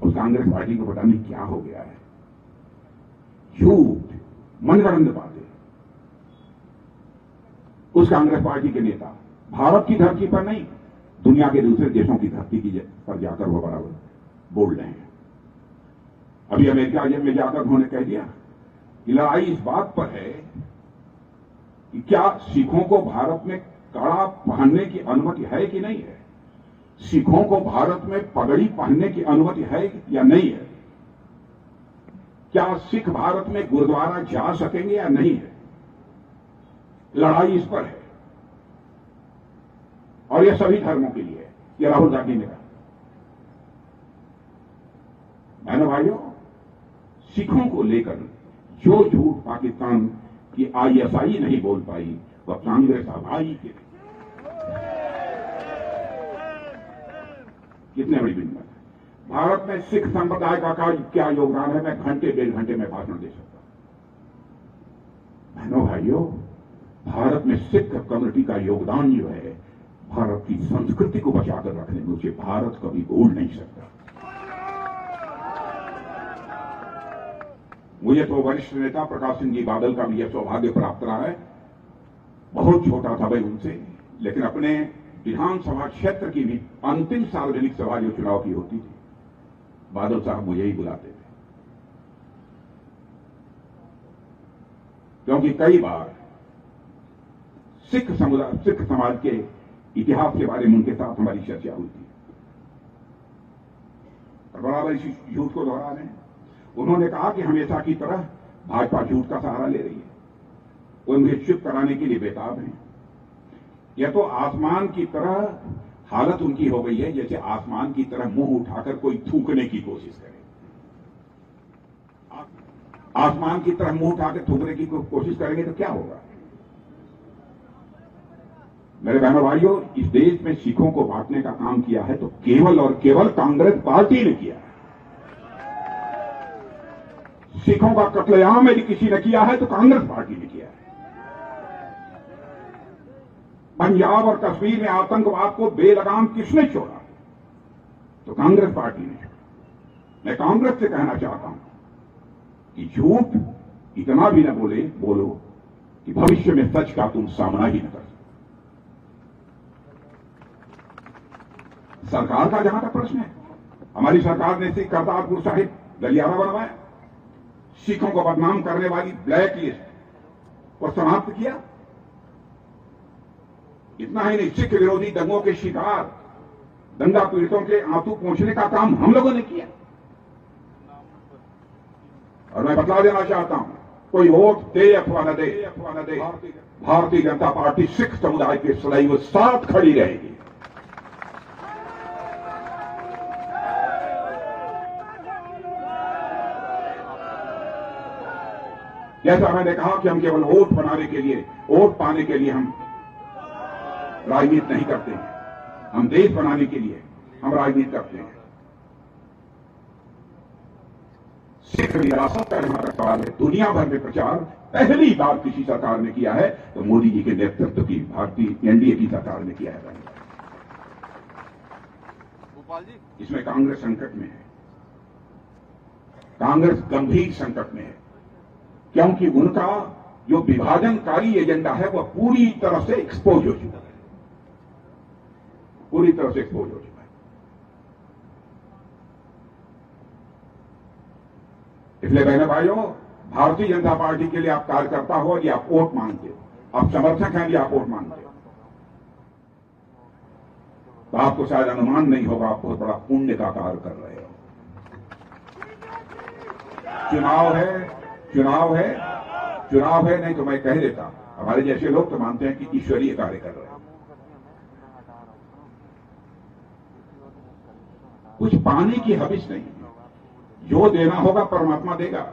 उस कांग्रेस पार्टी को पता नहीं क्या हो गया है। झूठ, मनगढ़ंत बातें। उस कांग्रेस पार्टी के नेता भारत की धरती पर नहीं, दुनिया के दूसरे देशों की धरती की पर जाकर वो बराबर बोल रहे हैं। अभी अमेरिका में जाकर उन्होंने कह दिया कि लड़ाई इस बात पर है कि क्या सिखों को भारत में कड़ा पहनने की अनुमति है कि नहीं है, सिखों को भारत में पगड़ी पहनने की अनुमति है या नहीं है, क्या सिख भारत में गुरुद्वारा जा सकेंगे या नहीं है। लड़ाई इस पर है और यह सभी धर्मों के लिए है। यह राहुल गांधी ने कहा। बहनों भाइयों, सिखों को लेकर जो झूठ पाकिस्तान की आईएसआई नहीं बोल पाई, वह कांग्रेस आबाई के कितने बड़ी बिंदु है। भारत में सिख संप्रदाय का क्या योगदान है, मैं घंटे डेढ़ घंटे में भाषण दे सकता हूं। बहनों भाइयों, भारत में सिख कम्युनिटी का योगदान जो है भारत की संस्कृति को बचाकर रखने में, उसे भारत कभी भूल नहीं सकता। मुझे तो वरिष्ठ नेता प्रकाश सिंह जी बादल का भी यह सौभाग्य प्राप्त रहा है। बहुत छोटा था भाई उनसे, लेकिन अपने विधानसभा क्षेत्र की भी अंतिम सार्वजनिक सभा जो चुनाव की होती थी, बादल साहब मुझे ही बुलाते थे। क्योंकि कई बार सिख समाज के इतिहास के बारे में उनके साथ हमारी चर्चा हुई थी और बराबर इसी झूठ को दोहरा रहे हैं। उन्होंने कहा कि हमेशा की तरह भाजपा झूठ का सहारा ले रही है, वो मुझे चुप कराने के लिए बेताब है। यह तो आसमान की तरह हालत उनकी हो गई है, जैसे आसमान की तरह मुंह उठाकर कोई थूकने की कोशिश करे। आसमान की तरह मुंह उठाकर थूकने की कोशिश करेंगे तो क्या होगा। मेरे बहनों भाइयों, इस देश में सिखों को बांटने का काम किया है तो केवल और केवल कांग्रेस पार्टी ने किया है। सिखों का कत्लेआम यदि किसी ने किया है तो कांग्रेस पार्टी ने किया है। पंजाब और कश्मीर में आतंकवाद को बेलगाम किसने छोड़ा, तो कांग्रेस पार्टी ने छोड़ा। मैं कांग्रेस से कहना चाहता हूं कि झूठ इतना भी न बोलो कि भविष्य में सच का तुम सामना ही न कर। सरकार का जहां तक प्रश्न है, हमारी सरकार ने करतारपुर साहिब गलियारा बनवाया, सिखों को बदनाम करने वाली ब्लैक लिस्ट को समाप्त किया। इतना ही नहीं, सिख विरोधी दंगों के शिकार दंगा पीड़ितों के आंसू पहुंचने का काम हम लोगों ने किया। और मैं बता देना चाहता हूं, कोई वोट दे अथवा न दे, भारतीय जनता पार्टी सिख समुदाय के सदैव साथ खड़ी रहेगी। जैसा मैंने कहा कि हम केवल वोट बनाने के लिए, वोट पाने के लिए हम राजनीति नहीं करते हैं, हम देश बनाने के लिए हम राजनीति करते हैं। सिख विरासत का जहां तक सवाल है, दुनिया भर में प्रचार पहली बार किसी सरकार ने किया है तो मोदी जी के नेतृत्व की भारतीय एनडीए की सरकार ने किया है। इसमें कांग्रेस संकट में है, कांग्रेस गंभीर संकट में है, क्योंकि उनका जो विभाजनकारी एजेंडा है वह पूरी तरह से एक्सपोज हो चुका है, पूरी तरह से एक्सपोज हो चुका है। इसलिए बहनों भाइयों, भारतीय जनता पार्टी के लिए आप कार्यकर्ता हो या आप वोट मांगते हो, आप समर्थक हैं या आप वोट मांगते हो, तो आपको शायद अनुमान नहीं होगा आप बहुत बड़ा पुण्य का कार्य कर रहे हो। चुनाव है, नहीं तो मैं कह देता, हमारे जैसे लोग तो मानते हैं कि ईश्वरीय कार्य कर रहे हैं। कुछ पाने की हविस नहीं, जो देना होगा परमात्मा देगा।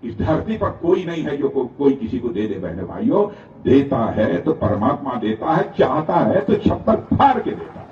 इस धरती पर कोई नहीं है जो कोई किसी को दे दे। बहने भाइयों, देता है तो परमात्मा देता है, चाहता है तो छप्पर फाड़ के देता है।